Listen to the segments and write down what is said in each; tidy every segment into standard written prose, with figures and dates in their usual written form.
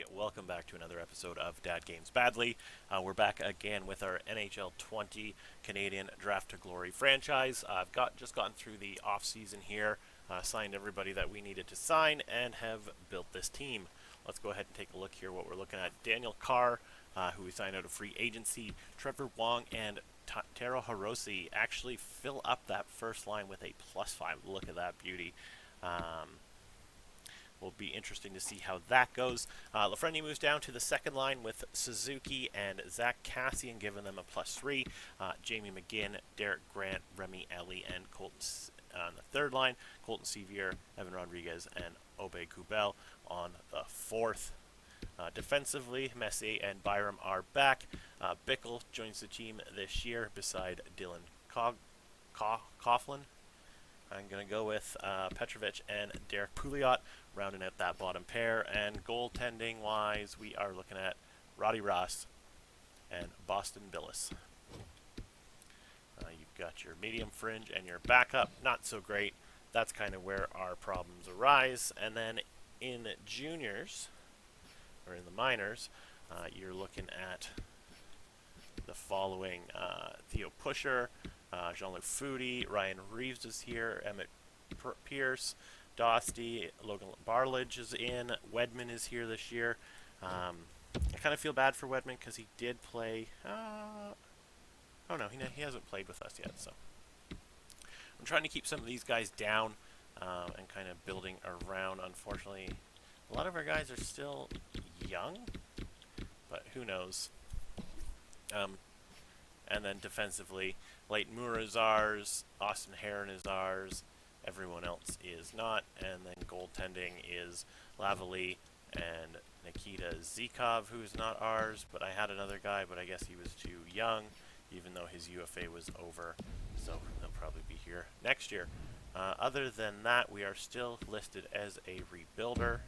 everybody. Welcome back to another episode of Dad Games Badly. We're back again with our NHL 20 Canadian Draft to Glory franchise. I've just gotten through the off season here, signed everybody that we needed to sign, and have built this team. Let's go ahead and take a look here. What we're looking at: Daniel Carr, who we signed out of free agency; Trevor Wong and Taro Hirose actually fill up that first line with a +5. Look at that beauty. Will be interesting to see how that goes. Lafreniere moves down to the second line with Suzuki and Zach Cassian, giving them a +3. Jamie McGinn, Derek Grant, Remy Ellie, and Colton on the third line. Colton Sevier, Evan Rodriguez, and Obey Kubel on the fourth. Defensively, Messier and Byram are back. Bickle joins the team this year beside Dylan Coughlin. I'm going to go with Petrovic and Derek Pouliot, rounding out that bottom pair. And goaltending-wise, we are looking at Roddy Ross and Boston Billis. You've got your medium fringe and your backup. Not so great. That's kind of where our problems arise. And then in juniors, or in the minors, you're looking at the following: Theo Pusher, Jean-Luc Foudy, Ryan Reeves is here, Emmett Pierce, Dosty, Logan Barlage is in, Wedman is here this year. I kind of feel bad for Wedman because he did play. Oh no, he hasn't played with us yet. So I'm trying to keep some of these guys down and kind of building around. Unfortunately, a lot of our guys are still young, but who knows. And then defensively, Leighton Moore is ours, Austin Heron is ours, everyone else is not. And then goaltending is Lavalley and Nikita Zikov, who's not ours, but I had another guy, but I guess he was too young, even though his UFA was over, so he'll probably be here next year. Other than that, we are still listed as a rebuilder.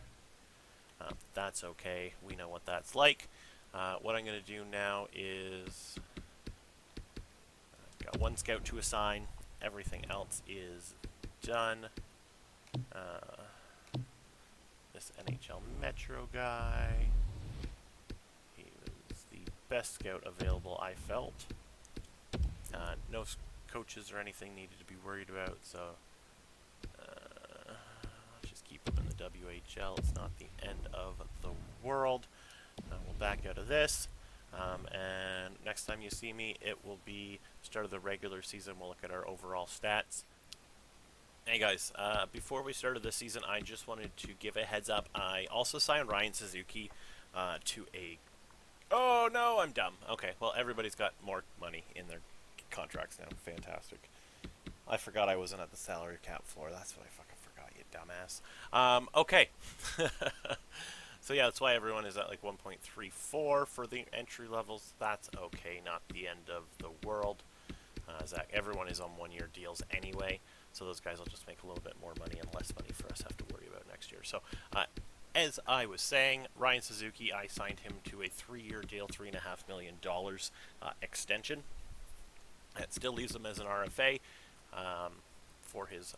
That's okay, we know what that's like. What I'm going to do now is got one scout to assign. Everything else is done. This NHL Metro guy, he was the best scout available, I felt. No coaches or anything needed to be worried about, so let's just keep him in the WHL. It's not the end of the world. We'll back out of this. And next time you see me, it will be start of the regular season. We'll look at our overall stats. Hey guys, before we started this season, I just wanted to give a heads up. I also signed Ryan Suzuki to a... Oh no, I'm dumb. Okay, well everybody's got more money in their contracts now. Fantastic. I forgot I wasn't at the salary cap floor. That's what I fucking forgot, you dumbass. Okay. So yeah, that's why everyone is at like 1.34 for the entry levels. That's okay, not the end of the world. Zach, everyone is on one-year deals anyway, so those guys will just make a little bit more money and less money for us to have to worry about next year. So, as I was saying, Ryan Suzuki, I signed him to a 3-year deal, $3.5 million extension. That still leaves him as an RFA for his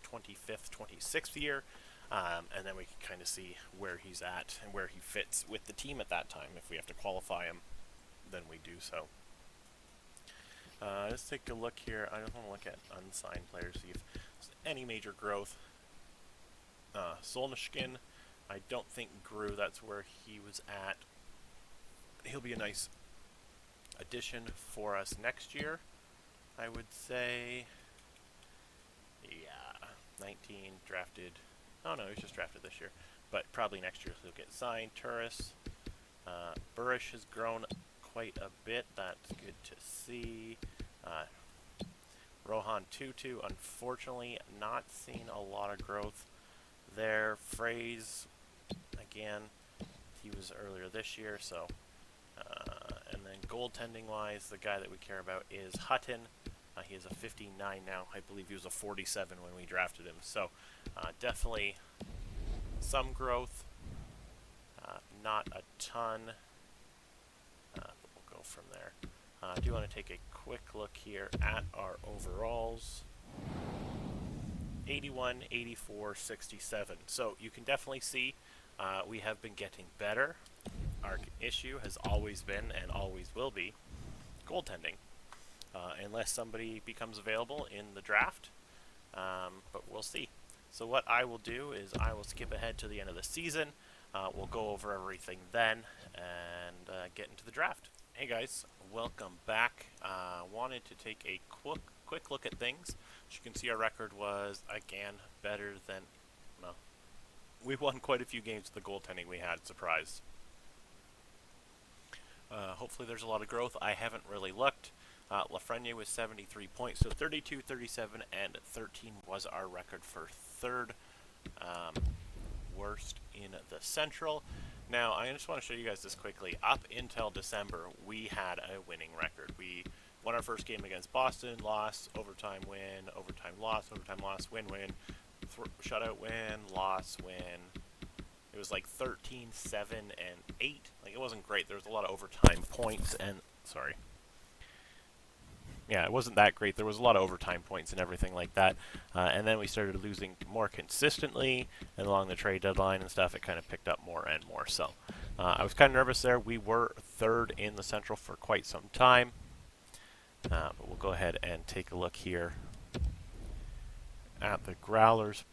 25th, 26th year. And then we can kind of see where he's at and where he fits with the team at that time. If we have to qualify him, then we do so. Let's take a look here. I just want to look at unsigned players, see if there's any major growth. Solnishkin, I don't think grew. That's where he was at. He'll be a nice addition for us next year, I would say. Yeah, 19 drafted. Oh no, he was just drafted this year. But probably next year he'll get signed. Turris. Burish has grown quite a bit. That's good to see. Rohan Tutu, unfortunately, not seen a lot of growth there. Phrase, again, he was earlier this year, so. And then goaltending-wise, the guy that we care about is Hutton. He is a 59 now. I believe he was a 47 when we drafted him. So definitely some growth. Not a ton. But we'll go from there. I do want to take a quick look here at our overalls. 81, 84, 67. So you can definitely see We have been getting better. Our issue has always been and always will be goaltending, unless somebody becomes available in the draft. But we'll see. So what I will do is I will skip ahead to the end of the season. We'll go over everything then and get into the draft. Hey guys, welcome back. Wanted to take a quick look at things. As you can see, our record was, again, better than, well, we won quite a few games with the goaltending we had, surprise. Hopefully there's a lot of growth. I haven't really looked. Lafreniere was 73 points, so 32, 37, and 13 was our record for third worst in the Central. Now, I just want to show you guys this quickly. Up until December, we had a winning record. We won our first game against Boston, loss, overtime win, overtime loss, win, shutout win, loss, win. It was like 13, 7, and 8. Like, it wasn't great. There was a lot of overtime points and, sorry. Yeah, it wasn't that great. There was a lot of overtime points and everything like that. And then we started losing more consistently, and along the trade deadline and stuff, it kind of picked up more and more. So I was kind of nervous there. We were third in the Central for quite some time. But we'll go ahead and take a look here at the Growlers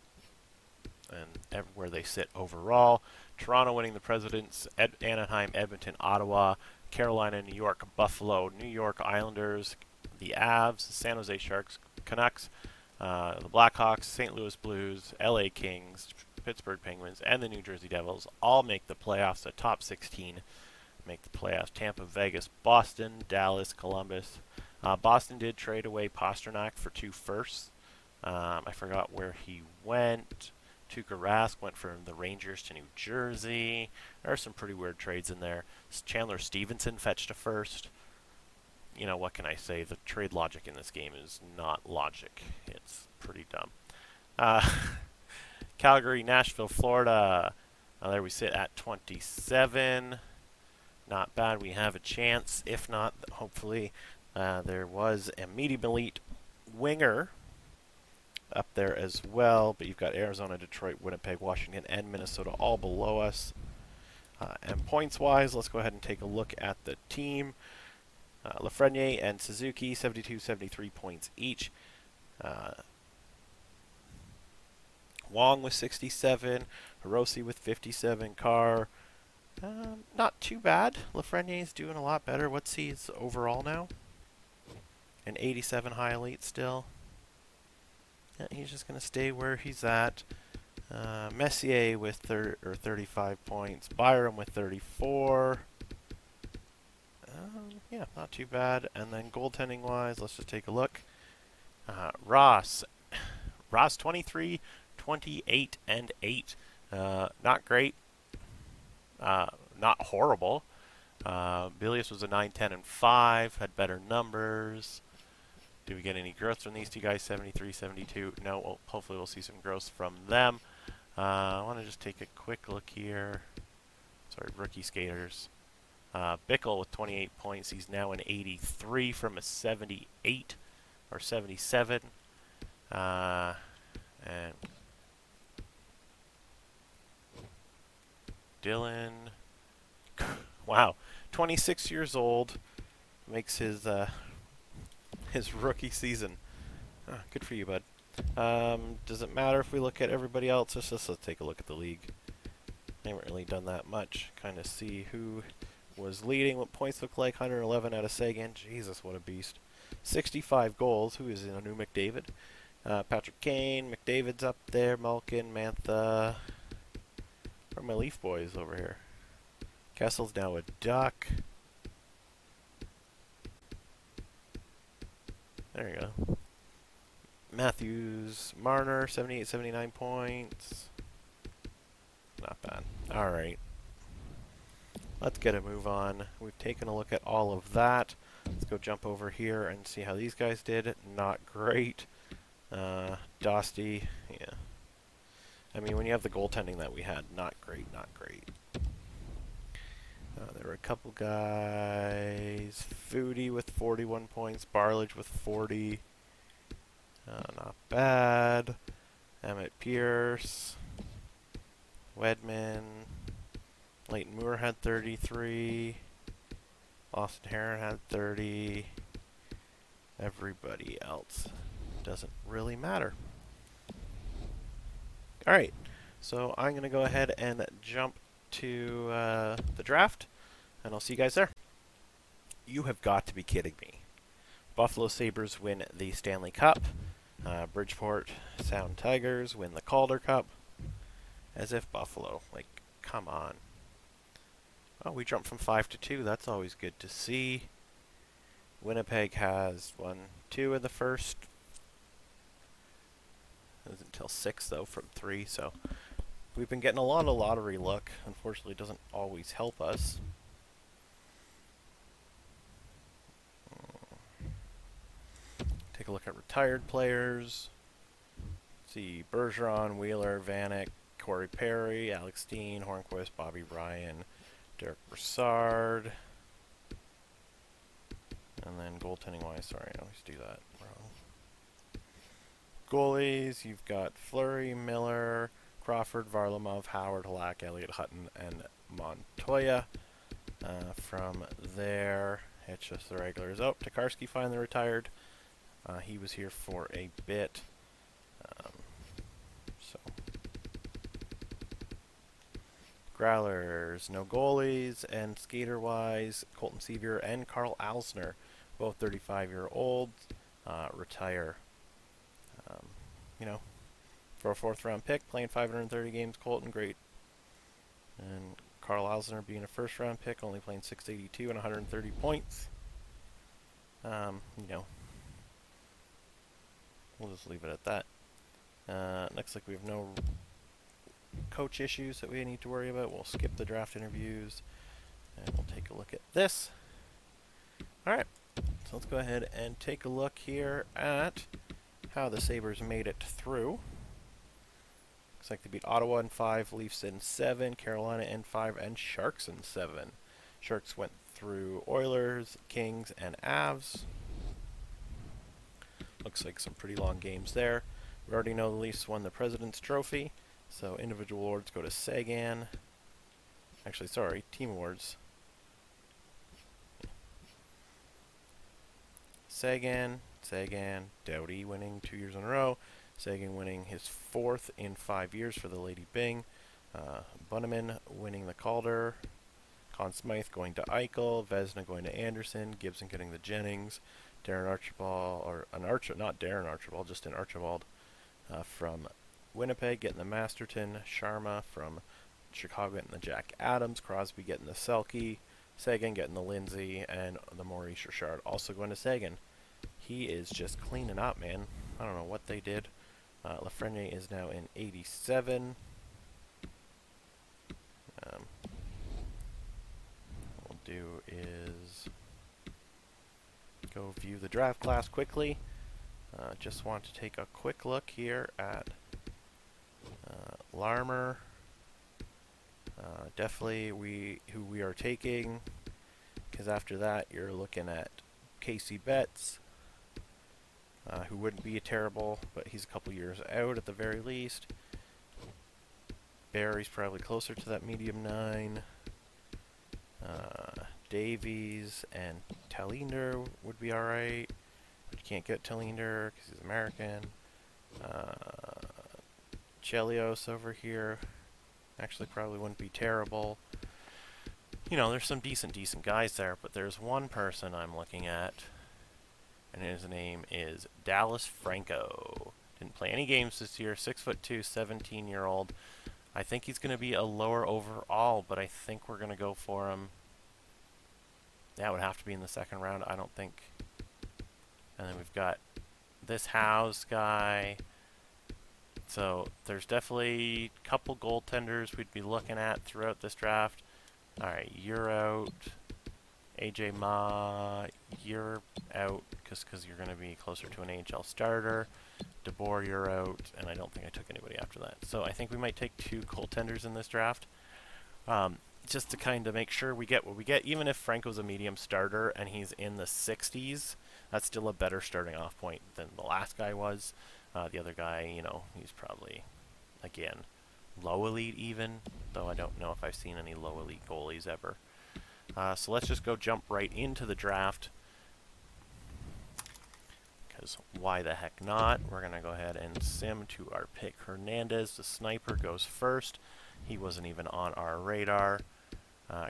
and where they sit overall. Toronto winning the Presidents, Anaheim, Edmonton, Ottawa, Carolina, New York, Buffalo, New York Islanders, the Avs, San Jose Sharks, Canucks, the Blackhawks, St. Louis Blues, LA Kings, Pittsburgh Penguins, and the New Jersey Devils all make the playoffs. The top 16 make the playoffs. Tampa, Vegas, Boston, Dallas, Columbus. Boston did trade away Pastrnak for 2 firsts. I forgot where he went. Tuukka Rask went from the Rangers to New Jersey. There are some pretty weird trades in there. Chandler Stevenson fetched a first. You know, what can I say? The trade logic in this game is not logic. It's pretty dumb. Calgary, Nashville, Florida. There we sit at 27. Not bad. We have a chance. If not, hopefully there was a medium elite winger up there as well. But you've got Arizona, Detroit, Winnipeg, Washington, and Minnesota all below us. And points-wise, let's go ahead and take a look at the team. Lafreniere and Suzuki, 72, 73 points each. Wong with 67, Hirose with 57, Carr. Not too bad. Lafreniere's doing a lot better. What's his overall now? An 87 high elite still. Yeah, he's just going to stay where he's at. Messier with 35 points. Byram with 34. Yeah, not too bad. And then goaltending-wise, let's just take a look. Ross 23, 28, and 8. Not great. Not horrible. Bilius was a 9, 10, and 5. Had better numbers. Do we get any growth from these two guys? 73, 72. No, well, hopefully we'll see some growth from them. I want to just take a quick look here. Sorry, rookie skaters. Bickle with 28 points. He's now an 83 from a 78 or 77. And Dylan, wow, 26 years old, makes his rookie season. Good for you, bud. Does it matter if we look at everybody else? Let's take a look at the league. I haven't really done that much. Kind of see who was leading, what points look like. 111 out of Sagan. Jesus, what a beast. 65 goals. Who is in a new McDavid? Patrick Kane. McDavid's up there. Malkin, Mantha. Where are my Leaf boys over here? Kessel's now a Duck. There you go. Matthews, Marner, 78, 79 points. Not bad. All right. Let's get a move on. We've taken a look at all of that. Let's go jump over here and see how these guys did. Not great. Dosty, yeah. I mean, when you have the goaltending that we had, not great, not great. There were a couple guys. Foodie with 41 points. Barlage with 40. Not bad. Emmett Pierce Wedman. Leighton Moore had 33. Austin Heron had 30. Everybody else doesn't really matter. All right, so I'm going to go ahead and jump to the draft, and I'll see you guys there. You have got to be kidding me. Buffalo Sabres win the Stanley Cup. Bridgeport Sound Tigers win the Calder Cup. As if Buffalo, like, come on. Oh, we jumped from 5 to 2. That's always good to see. Winnipeg has 1, 2 in the first. It was until 6, though, from 3, so we've been getting a lot of lottery luck. Unfortunately, it doesn't always help us. Take a look at retired players. See Bergeron, Wheeler, Vanek, Corey Perry, Alex Steen, Hornquist, Bobby Ryan, Derek Brassard. And then goaltending-wise, sorry, I always do that wrong. Goalies, you've got Fleury, Miller, Crawford, Varlamov, Howard, Halak, Elliott, Hutton, and Montoya. From there, it's just the regulars. Oh, Tokarski finally retired. He was here for a bit. Growlers, no goalies, and skater-wise, Colton Sevier and Carl Alsner, both 35-year-olds, retire. You know, for a 4th-round pick, playing 530 games, Colton, great. And Carl Alsner being a 1st-round pick, only playing 682 and 130 points. You know, we'll just leave it at that. Looks like we have no coach issues that we need to worry about. We'll skip the draft interviews, and we'll take a look at this. Alright, so let's go ahead and take a look here at how the Sabres made it through. Looks like they beat Ottawa in 5, Leafs in 7, Carolina in 5, and Sharks in 7. Sharks went through Oilers, Kings, and Avs. Looks like some pretty long games there. We already know the Leafs won the President's Trophy, so individual awards go to Sagan. Actually, sorry, team awards. Sagan, Doughty winning 2 years in a row. Sagan winning his 4th in 5 years for the Lady Byng. Bunneman winning the Calder. Conn Smythe going to Eichel. Vezina going to Anderson. Gibson getting the Jennings. Darren Archibald, or not Darren Archibald, just an Archibald from Winnipeg getting the Masterton. Sharma from Chicago getting the Jack Adams. Crosby getting the Selke. Sagan getting the Lindsay. And the Maurice Richard also going to Sagan. He is just cleaning up, man. I don't know what they did. Lafreniere is now in 87. What we'll do is go view the draft class quickly. Just want to take a quick look here at Larmer. Definitely who we are taking, because after that you're looking at Casey Betts, who wouldn't be terrible, but he's a couple years out at the very least. Barry's probably closer to that medium 9. Davies and Tallinder would be alright, but you can't get Tallinder because he's American. Chelios over here actually probably wouldn't be terrible. You know, there's some decent guys there, but there's one person I'm looking at, and his name is Dallas Franco. Didn't play any games this year, 6'2", 17-year-old. I think he's going to be a lower overall, but I think we're going to go for him. That would have to be in the 2nd round, I don't think. And then we've got this House guy. So there's definitely a couple goaltenders we'd be looking at throughout this draft. Alright, you're out. AJ Ma, you're out because you're going to be closer to an AHL starter. DeBoer, you're out, and I don't think I took anybody after that. So I think we might take 2 goaltenders in this draft, just to kind of make sure we get what we get. Even if Franco's a medium starter and he's in the 60s, that's still a better starting off point than the last guy was. The other guy, you know, he's probably, again, low elite even, though I don't know if I've seen any low elite goalies ever. So let's just go jump right into the draft, because why the heck not? We're going to go ahead and sim to our pick. Hernandez, the sniper, goes first. He wasn't even on our radar.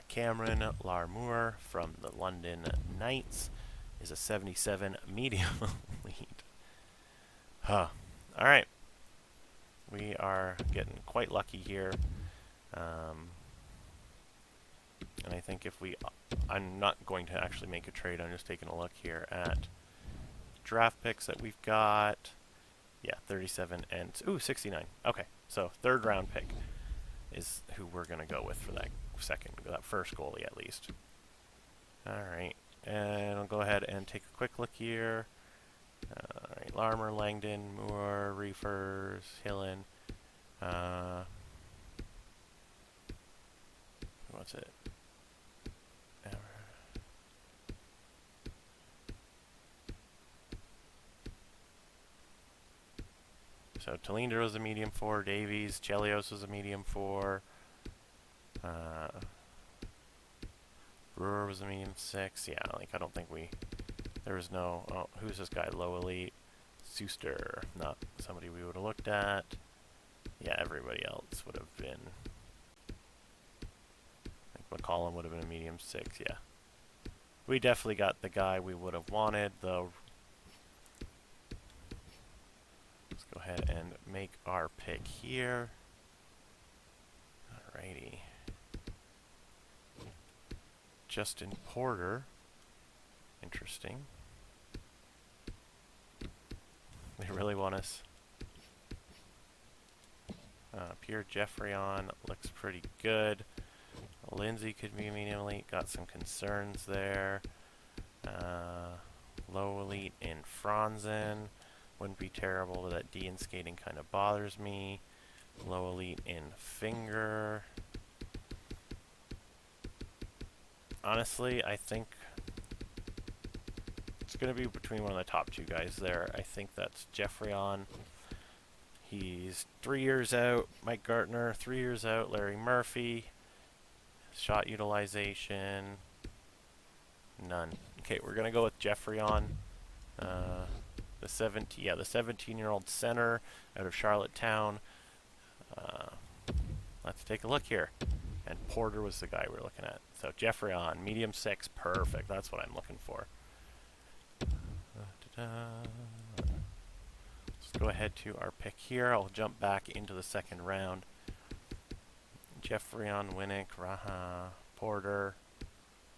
Cameron Larmour from the London Knights is a 77 medium elite. Huh. All right. We are getting quite lucky here. And I think if we... I'm not going to actually make a trade. I'm just taking a look here at draft picks that we've got. Yeah, 37 and... Ooh, 69. Okay, so third round pick is who we're going to go with for that first goalie at least. Alright, and I'll go ahead and take a quick look here. Alright, Larmour, Langdon, Moore, Reefers, Hillen. What's it? So Talinder was a medium 4, Davies, Chelios was a medium 4, Brewer was a medium 6. Yeah, like I don't think there was no, oh, who's this guy, low elite? Suster, not somebody we would have looked at. Yeah, everybody else would have been, I think McCollum would have been a medium 6, yeah. We definitely got the guy we would have wanted, though. Let's go ahead and make our pick here. Alrighty. Justin Porter. Interesting. They really want us. Pierre Geoffrion looks pretty good. Lindsay could be medium elite. Got some concerns there. Low elite in Franzen. Wouldn't be terrible, but that D in skating kind of bothers me. Low elite in Finger. Honestly, I think it's going to be between one of the top two guys there. I think that's Geoffrion. He's 3 years out. Mike Gartner, 3 years out. Larry Murphy. Shot utilization, none. Okay, we're going to go with Geoffrion. The 17-year-old center out of Charlottetown. Let's take a look here. And Porter was the guy we're looking at. So Geoffrion, medium 6, perfect. That's what I'm looking for. Let's go ahead to our pick here. I'll jump back into the second round. Geoffrion, Winnick, Raha, Porter,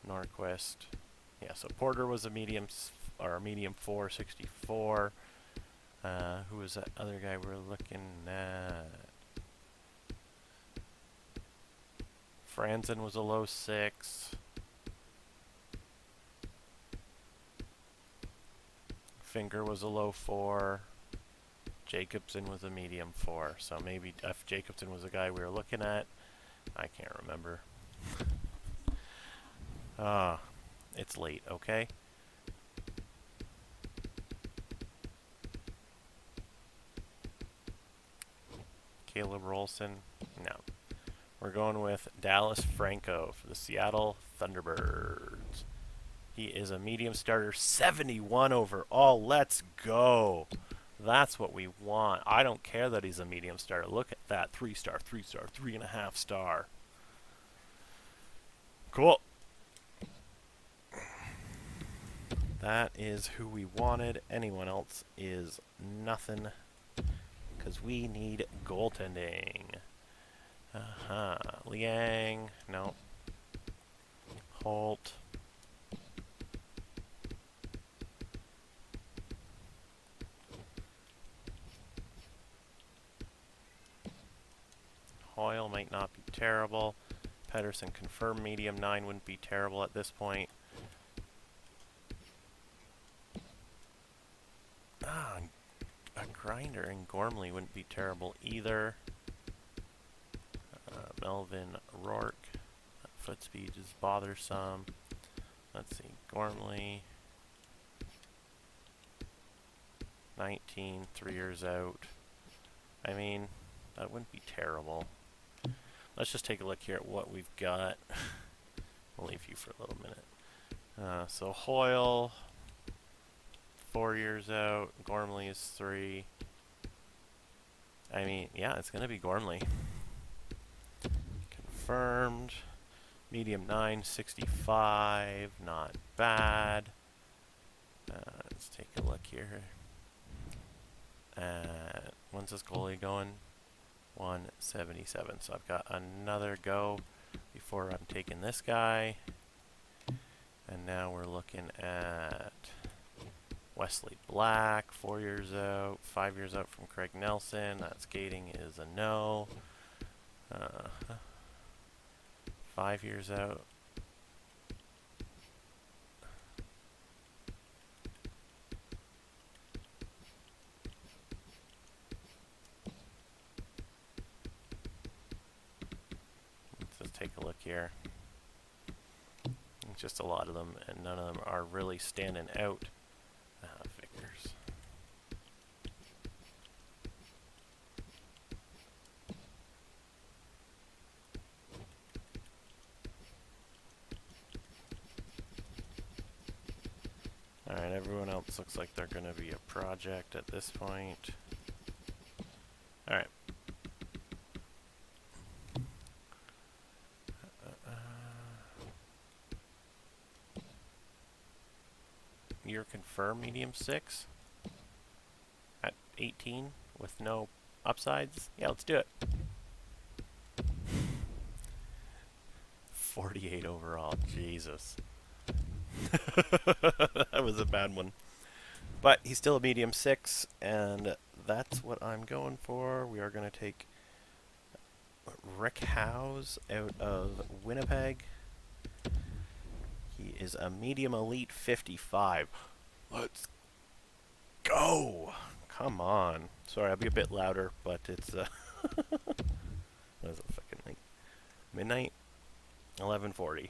Norquist. Yeah, so Porter was a medium 4, 64. Who was that other guy we're looking at? Franzen was a low 6. Finger was a low 4. Jacobson was a medium 4. So maybe if Jacobson was the guy we were looking at, I can't remember. It's late, okay? Caleb Rolson? No. We're going with Dallas Franco for the Seattle Thunderbirds. He is a medium starter, 71 overall. Let's go. That's what we want. I don't care that he's a medium starter. Look at that. 3-star, 3-star, 3.5 star. Cool. That is who we wanted. Anyone else is nothing. Because we need goaltending. Liang. No. Holt. Hoyle might not be terrible. Pedersen confirmed medium 9 wouldn't be terrible at this point. A grinder and Gormley wouldn't be terrible either. Melvin Rourke. Foot speed is bothersome. Let's see. Gormley. 19, 3 years out. I mean, that wouldn't be terrible. let's just take a look here at what we've got. I'll leave you for a little minute. So Hoyle, 4 years out. Gormley is 3. I mean, yeah, it's going to be Gormley. Confirmed. Medium 965. Not bad. Let's take a look here. When's this goalie going? 177. So I've got another go before I'm taking this guy. And now we're looking at Wesley Black, 4 years out, 5 years out from Craig Nelson. That skating is a no. 5 years out. Let's just take a look here. It's just a lot of them, and none of them are really standing out. Victors. Alright, everyone else looks like they're going to be a project at this point. Alright. You're confirmed medium 6 at 18 with no upsides. Yeah, let's do it. 48 overall. Jesus. That was a bad one. But he's still a medium 6, and that's what I'm going for. We are going to take Rick Howes out of Winnipeg. He is a medium elite 55. Let's go! Come on. Sorry, I'll be a bit louder, but it's what is it fucking like? Midnight? 11:40.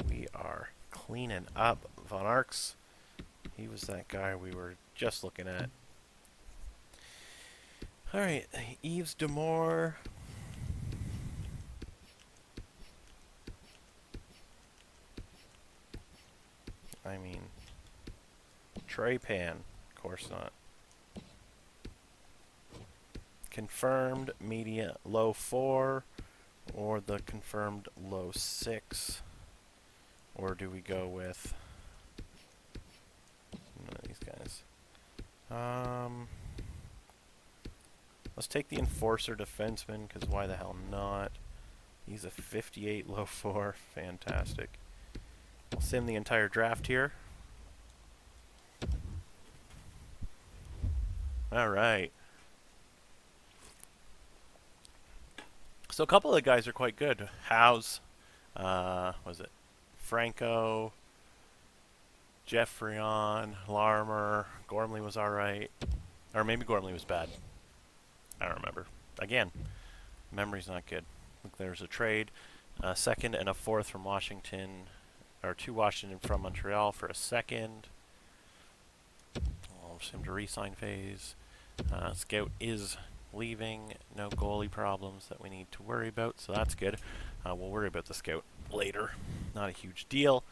We are cleaning up Von Arx. He was that guy we were just looking at. Alright, Yves Demore. I mean, Trey Pan. Of course not. Confirmed media low 4 or the confirmed low 6. Or do we go with none of these guys? Let's take the enforcer defenseman, because why the hell not? He's a 58 low 4. Fantastic. I'll sim the entire draft here. Alright. So a couple of the guys are quite good. Howes, was it Franco, Jeffreyon, Larmer, Gormley was alright. Or maybe Gormley was bad. I don't remember. Again, memory's not good. Look, there's a trade. A second and a fourth from Washington, or to Washington from Montreal for a second. I'll assume to re-sign phase. Scout is leaving. No goalie problems that we need to worry about, so that's good. We'll worry about the scout later. Not a huge deal.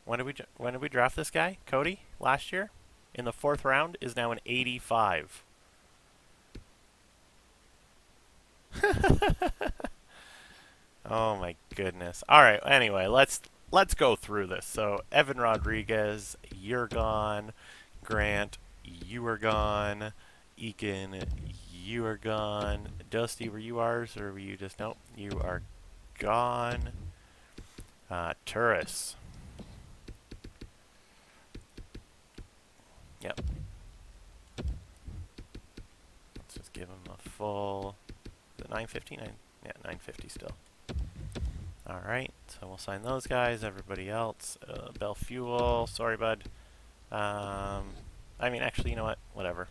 When did we draft this guy? Cody last year in the 4th round is now an 85. Oh my goodness. All right. Anyway, let's go through this. So Evan Rodriguez, you're gone. Grant, you are gone. Eakin, you are gone. Dusty, were you ours or were you just nope? You are gone. Turris. Yep. Let's just give him a full. Is it 950? Yeah, 950 still. Alright, so we'll sign those guys. Everybody else. Bell Fuel. Sorry, bud. I mean, actually, you know what? Whatever.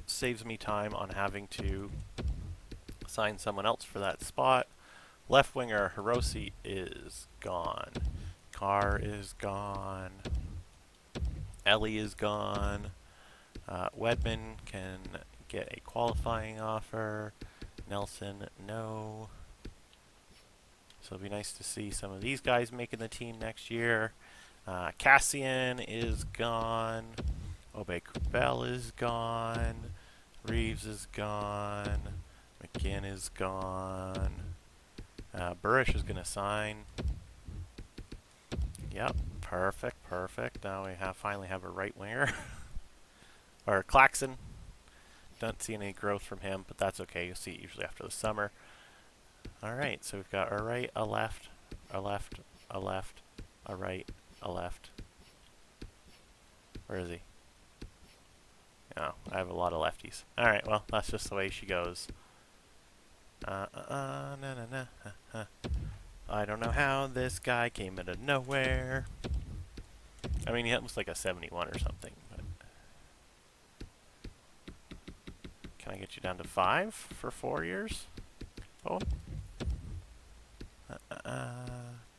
Saves me time on having to sign someone else for that spot. Left winger Hiroshi is gone. Carr is gone. Ellie is gone. Wedman can get a qualifying offer. Nelson, no. So it'll be nice to see some of these guys making the team next year. Cassian is gone. Obey-Kubel is gone. Reeves is gone. McGinn is gone. Burish is going to sign. Yep, perfect. Now we finally have a right winger. Or Claxon. Don't see any growth from him, but that's okay. You'll see it usually after the summer. Alright, so we've got a right, a left, a left, a left, a right, a left. Where is he? Oh, I have a lot of lefties. Alright, well, that's just the way she goes. I don't know how this guy came out of nowhere. I mean, he looks like a 71 or something. But can I get you down to 5 for 4 years? Oh.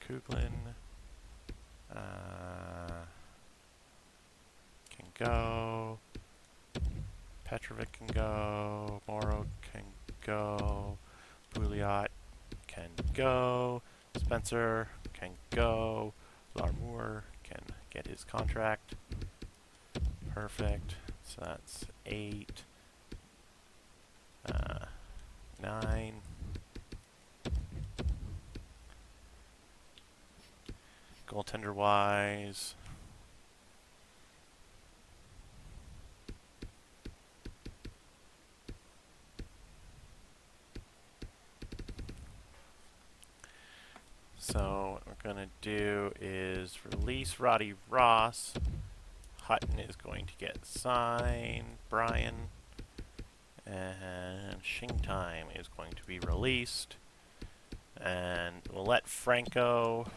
Kuglin. Can go. Petrovic can go. Morrow can go. Bouliot can go. Spencer can go. Larmour can get his contract. Perfect. So that's 8. 9. Goaltender wise. So what we're going to do is release Roddy Ross. Hutton is going to get signed. Brian. And Shingtime is going to be released. And we'll let Franco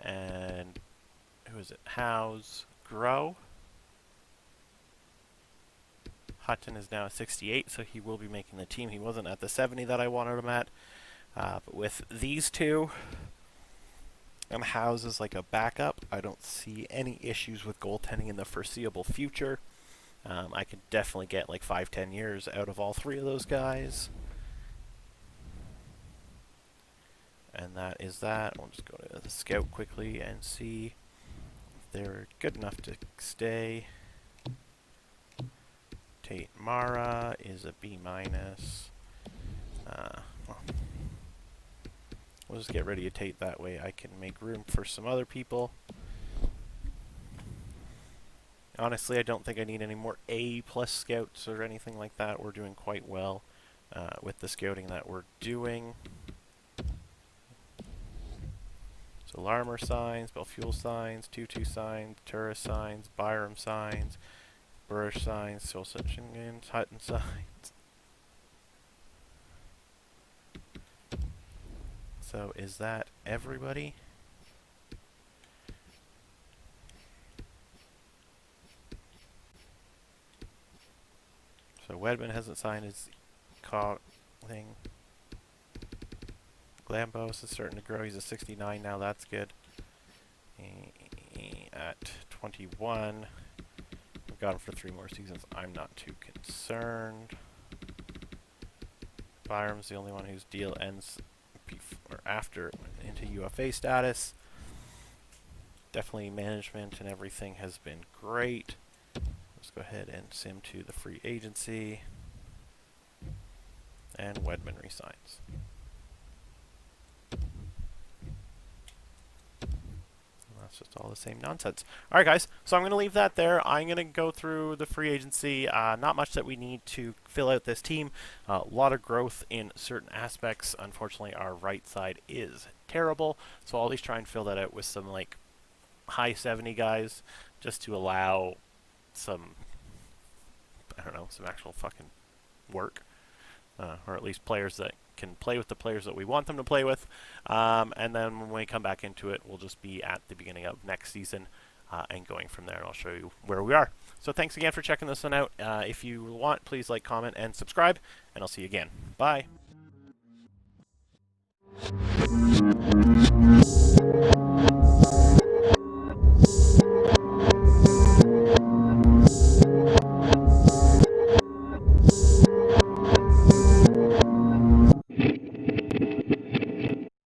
and who is it? House grow. Hutton is now a 68, so he will be making the team. He wasn't at the 70 that I wanted him at. But with these two, and House is like a backup, I don't see any issues with goaltending in the foreseeable future. I could definitely get like 5-10 years out of all 3 of those guys. And that is that. We'll just go to the scout quickly and see if they're good enough to stay. Tate Mara is a B-. We'll just get ready to Tate that way. I can make room for some other people. Honestly, I don't think I need any more A+ scouts or anything like that. We're doing quite well with the scouting that we're doing. So Larmour signs, Belfuel signs, Tutu signs, Turris signs, Byram signs, Burish signs, Solsichin, Hutton signs. So is that everybody? So Wedman hasn't signed his thing. Glambos is starting to grow. He's a 69 now. That's good. At 21, we've got him for 3 more seasons. I'm not too concerned. Byram's the only one whose deal ends after into UFA status. Definitely management and everything has been great. Let's go ahead and sim to the free agency. And Wedman resigns. That's just all the same nonsense. All right, guys. So I'm going to leave that there. I'm going to go through the free agency. Not much that we need to fill out this team. A lot of growth in certain aspects. Unfortunately, our right side is terrible. So I'll at least try and fill that out with some like high 70 guys, just to allow some, I don't know, some actual fucking work, or at least players that can play with the players that we want them to play with. And then when we come back into it, we'll just be at the beginning of next season and going from there, and I'll show you where we are. So thanks again for checking this one out. If you want, please like, comment, and subscribe, and I'll see you again. Bye.